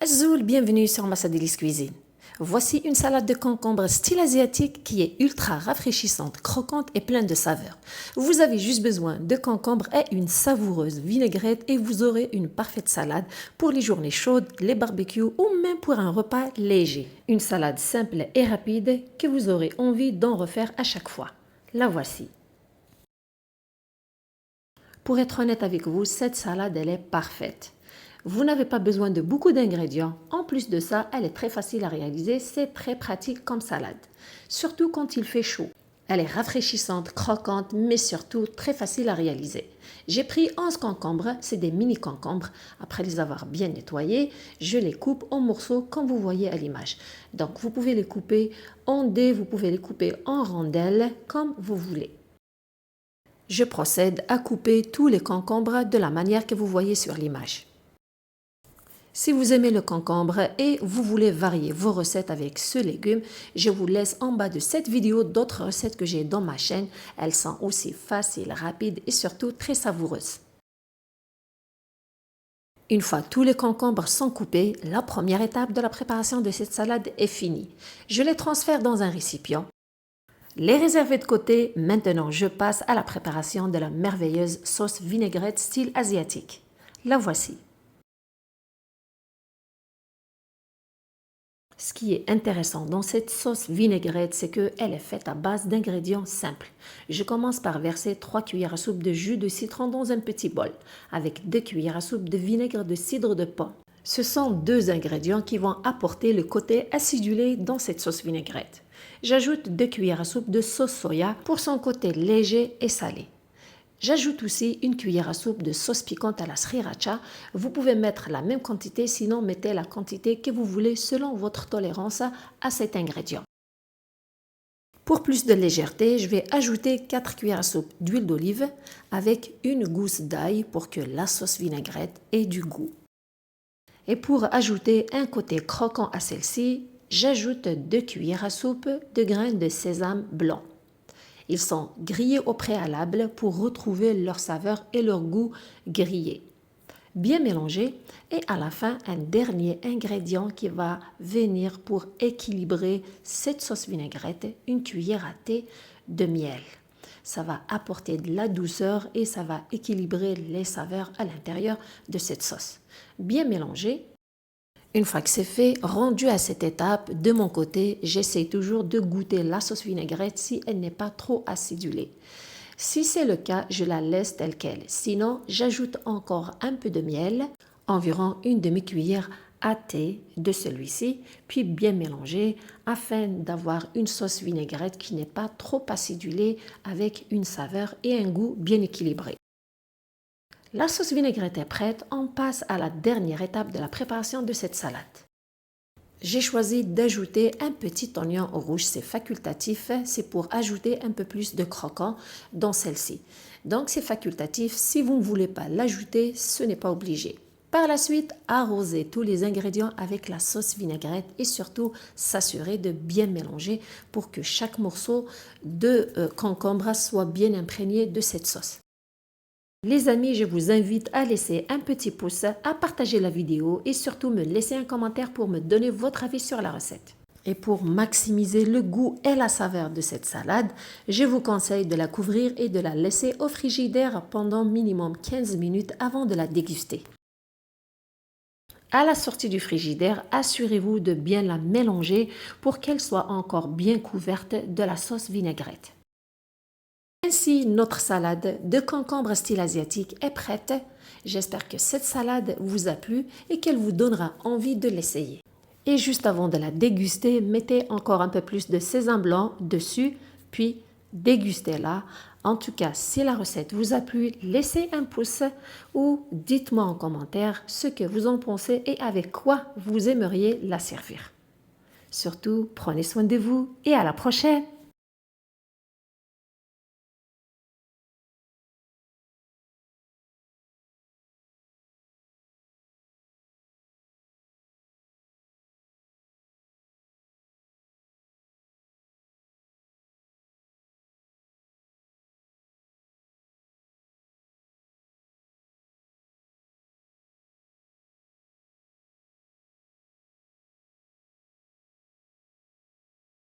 Azoul, bienvenue sur Massadélis Cuisine. Voici une salade de concombre style asiatique qui est ultra rafraîchissante, croquante et pleine de saveurs. Vous avez juste besoin de concombre et une savoureuse vinaigrette et vous aurez une parfaite salade pour les journées chaudes, les barbecues ou même pour un repas léger. Une salade simple et rapide que vous aurez envie d'en refaire à chaque fois. La voici. Pour être honnête avec vous, cette salade, elle est parfaite. Vous n'avez pas besoin de beaucoup d'ingrédients. En plus de ça, elle est très facile à réaliser. C'est très pratique comme salade. Surtout quand il fait chaud. Elle est rafraîchissante, croquante, mais surtout très facile à réaliser. J'ai pris 11 concombres, c'est des mini concombres. Après les avoir bien nettoyés, je les coupe en morceaux comme vous voyez à l'image. Donc vous pouvez les couper en dés, vous pouvez les couper en rondelles, comme vous voulez. Je procède à couper tous les concombres de la manière que vous voyez sur l'image. Si vous aimez le concombre et vous voulez varier vos recettes avec ce légume, je vous laisse en bas de cette vidéo d'autres recettes que j'ai dans ma chaîne. Elles sont aussi faciles, rapides et surtout très savoureuses. Une fois tous les concombres sont coupés, la première étape de la préparation de cette salade est finie. Je les transfère dans un récipient. Les réserver de côté, maintenant je passe à la préparation de la merveilleuse sauce vinaigrette style asiatique. La voici. Ce qui est intéressant dans cette sauce vinaigrette, c'est qu'elle est faite à base d'ingrédients simples. Je commence par verser 3 cuillères à soupe de jus de citron dans un petit bol, avec 2 cuillères à soupe de vinaigre de cidre de pomme. Ce sont deux ingrédients qui vont apporter le côté acidulé dans cette sauce vinaigrette. J'ajoute 2 cuillères à soupe de sauce soya pour son côté léger et salé. J'ajoute aussi une cuillère à soupe de sauce piquante à la sriracha. Vous pouvez mettre la même quantité, sinon mettez la quantité que vous voulez selon votre tolérance à cet ingrédient. Pour plus de légèreté, je vais ajouter 4 cuillères à soupe d'huile d'olive avec une gousse d'ail pour que la sauce vinaigrette ait du goût. Et pour ajouter un côté croquant à celle-ci, j'ajoute 2 cuillères à soupe de graines de sésame blanc. Ils sont grillés au préalable pour retrouver leur saveur et leur goût grillé. Bien mélangé et à la fin, un dernier ingrédient qui va venir pour équilibrer cette sauce vinaigrette, une cuillère à thé de miel. Ça va apporter de la douceur et ça va équilibrer les saveurs à l'intérieur de cette sauce. Bien mélangé. Une fois que c'est fait, rendu à cette étape, de mon côté, j'essaie toujours de goûter la sauce vinaigrette si elle n'est pas trop acidulée. Si c'est le cas, je la laisse telle qu'elle. Sinon, j'ajoute encore un peu de miel, environ une demi-cuillère à thé de celui-ci, puis bien mélanger afin d'avoir une sauce vinaigrette qui n'est pas trop acidulée avec une saveur et un goût bien équilibré. La sauce vinaigrette est prête, on passe à la dernière étape de la préparation de cette salade. J'ai choisi d'ajouter un petit oignon rouge, c'est facultatif, c'est pour ajouter un peu plus de croquant dans celle-ci. Donc c'est facultatif, si vous ne voulez pas l'ajouter, ce n'est pas obligé. Par la suite, arrosez tous les ingrédients avec la sauce vinaigrette et surtout s'assurer de bien mélanger pour que chaque morceau de concombre soit bien imprégné de cette sauce. Les amis, je vous invite à laisser un petit pouce, à partager la vidéo et surtout me laisser un commentaire pour me donner votre avis sur la recette. Et pour maximiser le goût et la saveur de cette salade, je vous conseille de la couvrir et de la laisser au frigidaire pendant minimum 15 minutes avant de la déguster. À la sortie du frigidaire, assurez-vous de bien la mélanger pour qu'elle soit encore bien couverte de la sauce vinaigrette. Ainsi, notre salade de concombre style asiatique est prête. J'espère que cette salade vous a plu et qu'elle vous donnera envie de l'essayer. Et juste avant de la déguster, mettez encore un peu plus de sésame blanc dessus, puis dégustez-la. En tout cas, si la recette vous a plu, laissez un pouce ou dites-moi en commentaire ce que vous en pensez et avec quoi vous aimeriez la servir. Surtout, prenez soin de vous et à la prochaine!